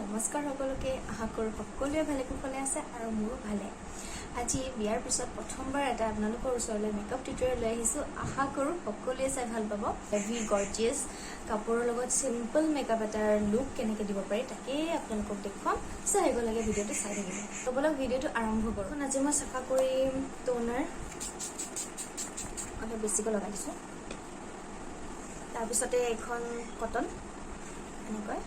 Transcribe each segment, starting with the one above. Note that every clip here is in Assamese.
নমস্কাৰ সকলোকে আশা কৰোঁ সকলোৱে ভালে কুশলে আছে আৰু মোৰো ভালে। আজি বিয়াৰ পিছত প্ৰথমবাৰ এটা আপোনালোকৰ ওচৰলৈ মেকআপ টিউটৰিয়েল লৈ আহিছোঁ। আশা কৰোঁ সকলোৱে চাই ভাল পাব। হেভি গৰ্জিয়াছ কাপোৰৰ লগত চিম্পল মেকআপ এটাৰ লুক কেনেকৈ দিব পাৰি তাকেই আপোনালোকক দেখুৱাম। চাই আহিব লাগে, ভিডিঅ'টো চাই থাকিব। ব'লক ভিডিঅ'টো আৰম্ভ কৰোঁ। আজি মই চাফা কৰিম টোনাৰ অলপ বেছিকৈ লগাই দিছোঁ। তাৰপিছতে এখন কটন এনেকৈ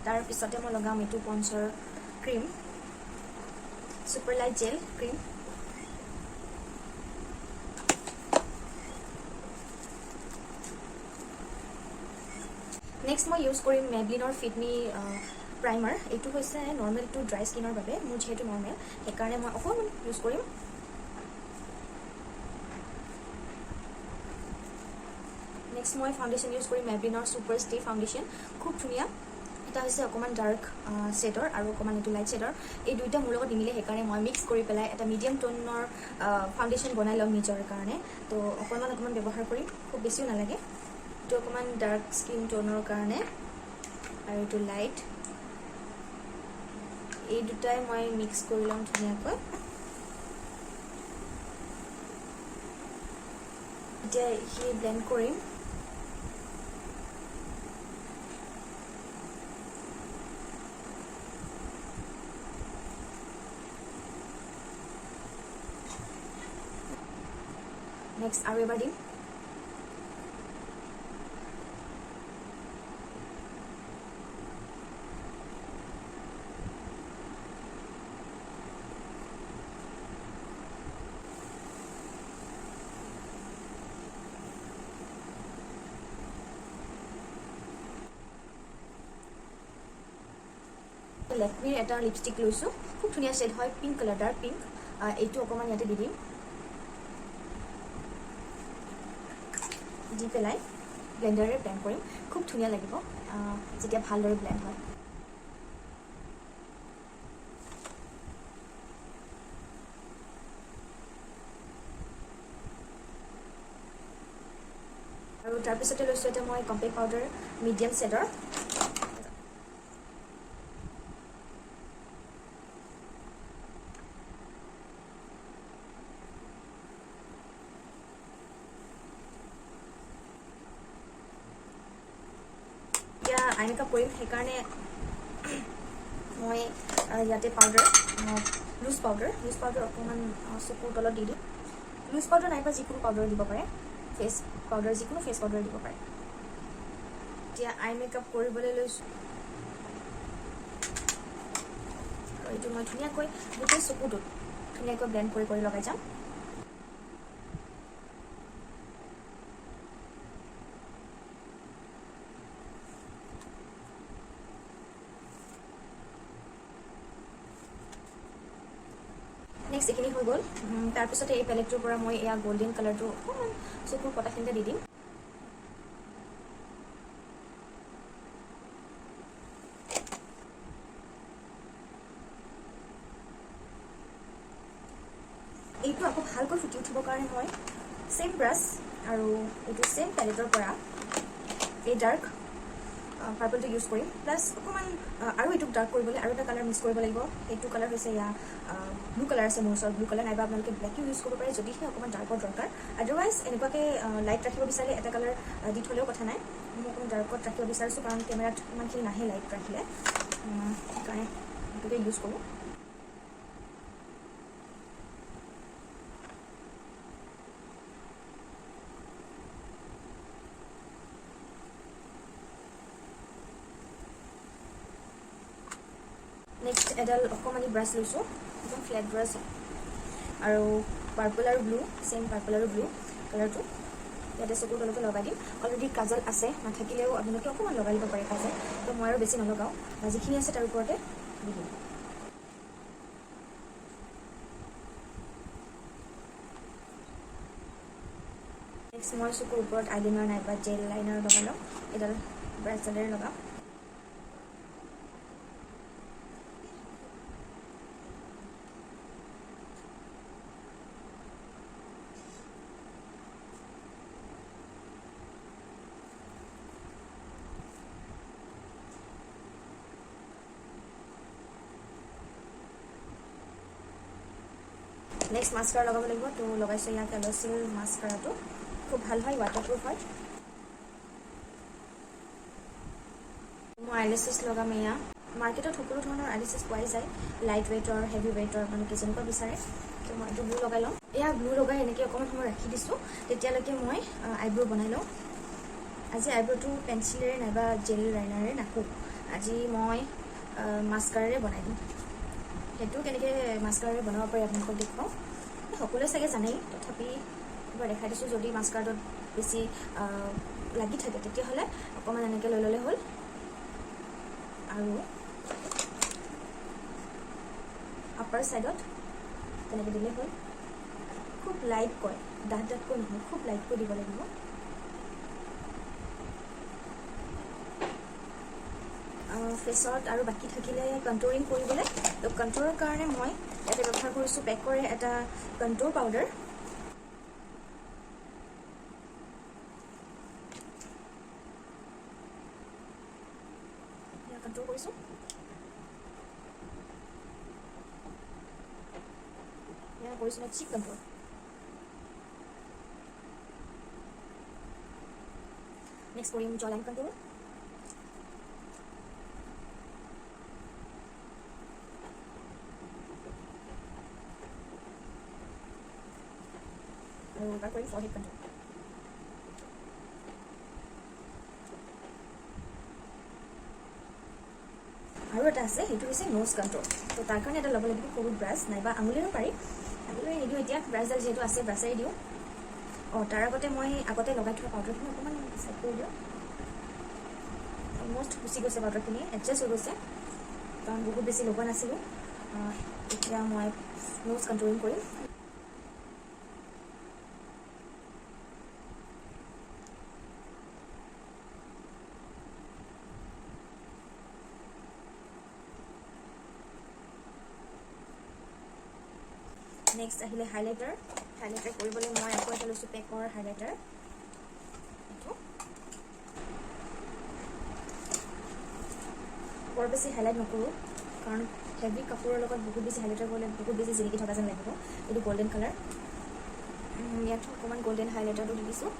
তাৰ পিছতে মই লগাম এইটো পঞ্চৰ cream, super light gel cream. Next মই ইউজ কৰিম মেবলিনৰ ফিট মি প্ৰাইমাৰ। এইটো হৈছে নৰ্মেল টু ড্ৰাই স্কিনৰ বাবে, মোৰ যিহেতু নৰ্মেল সেইকাৰণে মই অকণমান ইউজ কৰিম। নেক্সট মই ফাউণ্ডেশ্যন ইউজ কৰিম মেবলিনৰ ছুপাৰ ষ্টে ফাউণ্ডেশ্যন, খুব ধুনীয়া। এটা হৈছে অকণমান ডাৰ্ক শ্বেডৰ আৰু অকণমান এইটো লাইট শ্বেডৰ। এই দুইটা মোৰ লগত নিমিলে, সেইকাৰণে মই মিক্স কৰি পেলাই এটা মিডিয়াম টোনৰ ফাউণ্ডেশ্যন বনাই ল'ম নিজৰ কাৰণে। তো অকণমান ব্যৱহাৰ কৰিম, খুব বেছিও নালাগে। এইটো অকণমান ডাৰ্ক স্কিন টোনৰ কাৰণে আৰু এইটো লাইট, এই দুটাই মই মিক্স কৰি ল'ম ধুনীয়াকৈ। এতিয়া এইখিনি ব্লেণ্ড কৰিম। নেক্সট আৰু এবাৰ দিম। লেকমিৰ এটা লিপষ্টিক লৈছোঁ, খুব ধুনীয়া শ্বেড হয়, পিংক কালাৰ, ডাৰ্ক পিংক। এইটো অকণমান ইয়াতে দি দিম, দি পেলাই ব্লেণ্ডাৰেৰে ব্লেণ্ড কৰিম। খুব ধুনীয়া লাগিব যেতিয়া ভালদৰে ব্লেণ্ড হয়। আৰু তাৰপিছতে লৈছোঁ এটা মই কম্পেক্ট পাউডাৰ মিডিয়াম শ্বেডৰ। এতিয়া আই মেকআপ কৰিম, সেইকাৰণে মই ইয়াতে পাউডাৰ, লুজ পাউডাৰ অকণমান চকুৰ তলত দি দিম। লুজ পাউডাৰ নাইবা যিকোনো পাউডাৰ দিব পাৰে, ফেচ পাউডাৰ যিকোনো ফেচ পাউডাৰ দিব পাৰে। এতিয়া আই মেকআপ কৰিবলৈ লৈছোঁ আৰু এইটো মই ধুনীয়াকৈ গোটেই চকুটোত ধুনীয়াকৈ ব্লেণ্ড কৰি লগাই যাম। নেক্সট এইখিনি হৈ গ'ল। তাৰপিছতে এই পেলেটটোৰ পৰা মই এয়া গল্ডেন কালাৰটো অকণমান চকুৰ পটাখিনিতে দি দিম। এইটো আকৌ ভালকৈ ফুটি উঠিবৰ কাৰণে মই ছেম ব্ৰাছ আৰু এইটো ছেম পেলেটৰ পৰা এই ডাৰ্ক পাৰ্পলটো ইউজ কৰিম। প্লাছ অকণমান আৰু এইটোক ডাৰ্ক কৰিবলৈ আৰু এটা কালাৰ মিক্স কৰিব লাগিব। এইটো কালাৰ হৈছে এয়া ব্লু কালাৰ আছে মোৰ ওচৰত, ব্লু কালাৰ নাইবা আপোনালোকে ব্লেকো ইউজ কৰিব পাৰে যদিহে অকণমান ডাৰ্কৰ দৰকাৰ। আদাৰৱাইজ এনেকুৱাকৈ লাইট ৰাখিব বিচাৰিলে এটা কালাৰ দি থ'লেও কথা নাই। মই অকণমান ডাৰ্কত ৰাখিব বিচাৰিছোঁ কাৰণ কেমেৰাত ইমানখিনি নাহে লাইট ৰাখিলে, সেইকাৰণে এইটোকে ইউজ কৰোঁ। নেক্সট এডাল অকণমানি ব্ৰাছ লৈছোঁ, একদম ফ্লেট ব্ৰাছ আৰু পাৰ্পল আৰু ব্লু, ছেম পাৰ্পল আৰু ব্লু কালাৰটো ইয়াতে চকুৰ তলতে লগাই দিম। অলৰেডি কাজল আছে, নাথাকিলেও আপোনালোকে অকণমান লগাই দিব পাৰে কাজল, তো মই আৰু বেছি নলগাওঁ, যিখিনি আছে তাৰ ওপৰতে দি দিম। নেক্সট মই চকুৰ ওপৰত আইলাইনাৰ নাইবা জেল লাইনাৰ লগাই ল'ম, এডাল ব্ৰাছডালেৰে লগাম। নেক্সট মাস্কাৰা লগাব লাগিব। তো লগাইছোঁ ইয়াত এল'চিল মাস্কাৰাটো, খুব ভাল হয়, ৱাটাৰপ্ৰুফ হয়। মই আইলেছেছ লগাম। এয়া মাৰ্কেটত সকলো ধৰণৰ আইলেছেছ পোৱাই যায়, লাইট ৱেইটৰ, হেভি ৱেইটৰ, মানে কি যেনেকুৱা বিচাৰে। তো মই এইটো গ্লু লগাই লওঁ। এয়া গ্লু লগাই এনেকৈ অকণমান সময় ৰাখি দিছোঁ, তেতিয়ালৈকে মই আইব্ৰ' বনাই লওঁ। আজি আইব্ৰ'টো পেঞ্চিলেৰে নাইবা জেল লাইনাৰেৰে নাকোঁ, আজি মই মাস্কাৰাৰে বনাই দিম। সেইটো কেনেকৈ মাস্কাৰাৰে বনাব পাৰি আপোনালোকক দেখুৱাওঁ। সকলোৱে চাগে জানেই, তথাপি এবাৰ দেখাই দিছোঁ। যদি মাস্কাৰাটোত বেছি লাগি থাকে তেতিয়াহ'লে অকণমান এনেকৈ লৈ ল'লে হ'ল। আৰু আপাৰ ছাইডত তেনেকৈ দিলে হ'ল। খুব লাইটকৈ, ডাঠকৈ নহয়, খুব লাইটকৈ দিব লাগিব। ফেচত আৰু বাকী থাকিলে কণ্ট'ৰিং কৰিবলৈ, তো কণ্ট'ৰৰ কাৰণে মই ইয়াতে ব্যৱহাৰ কৰিছোঁ পেকৰে এটা কণ্ট'ৰ পাউডাৰ। কণ্ট্ৰল কৰিছোঁ। এয়া কৰিছোঁ মই চিক কণ্ট্ৰল। নেক্সট কৰিম জ লাইন কণ্ট্ৰল। আৰু এবাৰ কৰিম ফৰহেড কণ্ট্ৰল। আৰু এটা আছে, সেইটো হৈছে নোজ কণ্ট্ৰল। তো তাৰ কাৰণে এটা ল'ব লাগিব সৰু ব্ৰাছ, নাইবা আঙুলিৰো পাৰি। আঙুলিৰে নিদিওঁ এতিয়া, ব্ৰাছডাল যিহেতু আছে ব্ৰাছেৰে দিওঁ। তাৰ আগতে মই লগাই থোৱা পাউডাৰখিনি অকণমান চাইড কৰি দিওঁ। অলমষ্ট গুচি গৈছে পাউডাৰখিনি, এডজাষ্ট হৈ গৈছে, কাৰণ বহুত বেছি লগোৱা নাছিলোঁ। এতিয়া মই নোজ কণ্ট্ৰলিং কৰিম। নেক্সট আহিলে হাইলাইটাৰ। হাইলাইটাৰ কৰিবলৈ মই আকৌ এটা লৈছোঁ পেকৰ হাইলাইটাৰ। এইটো বৰ বেছি হাইলাইট নকৰোঁ, কাৰণ হেভি কাপোৰৰ লগত বহুত বেছি হাইলাইটাৰ কৰিলে বহুত বেছি জিলিকি থকা যেন লাগিব। এইটো গল্ডেন কালাৰ, ইয়াত অকণমান গল্ডেন হাইলাইটাৰটো দি দিছোঁ।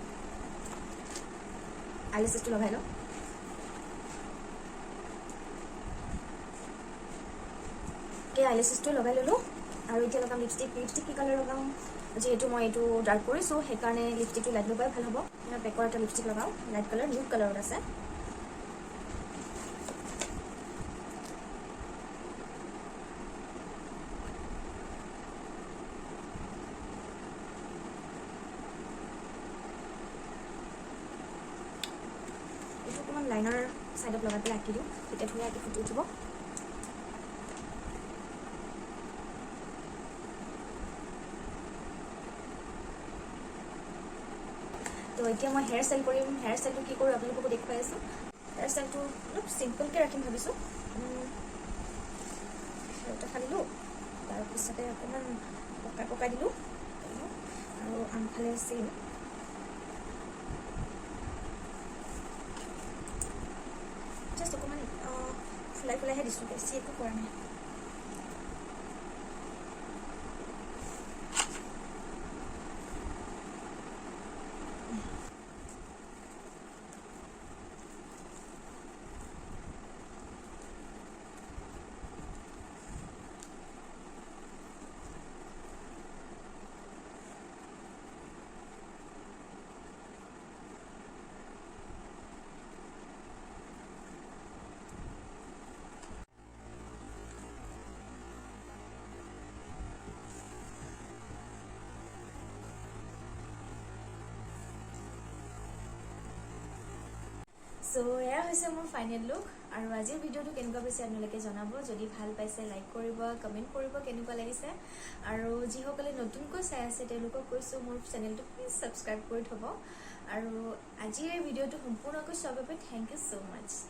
আইলেছেছটো লগাই লওঁ। আইলেছেছটো লগাই ল'লোঁ। আৰু এতিয়া লগাম লিপষ্টিক। লিপষ্টিক কি কালাৰ লগাম, যিহেতু মই এইটো ডাৰ্ক কৰিছোঁ সেইকাৰণে লিপষ্টিকটো লাইট লগাই ভাল হ'ব। মই পেকৰ এটা লিপষ্টিক লগাওঁ, লাইট কালাৰ, নিউড কালাৰত আছে। এইটো অকণমান লাইনাৰ ছাইডত লগাই পেলাই আঁকি দিওঁ, তেতিয়া ধুনীয়াকৈ ফুটি উঠিব। তো এতিয়া মই হেয়াৰ ষ্টাইল কৰিম। হেয়াৰ ষ্টাইলটো কি কৰোঁ আপোনালোককো দেখুৱাই আছোঁ। হেয়াৰ ষ্টাইলটো অলপ চিম্পলকৈ ৰাখিম ভাবিছোঁ। এটা ফালিলোঁ, তাৰপিছতে অকণমান পকাই দিলোঁ, আৰু আনফালে চেম। জাষ্ট অকণমান ফুলাইহে দিছোঁ, বেছি একো কৰা নাই। সো এয়া হৈছে মোৰ ফাইনেল লুক। আৰু আজিৰ ভিডিঅ'টো কেনেকুৱা পাইছে আপোনালোকে জনাব। যদি ভাল পাইছে লাইক কৰিব, কমেণ্ট কৰিব কেনেকুৱা লাগিছে। আৰু যিসকলে নতুনকৈ চাই আছে তেওঁলোকক কৈছোঁ মোৰ চেনেলটো প্লিজ ছাবস্ক্ৰাইব কৰি থ'ব। আৰু আজিৰ এই ভিডিঅ'টো সম্পূৰ্ণকৈ চোৱাৰ বাবে থেংক ইউ ছ' মাছ।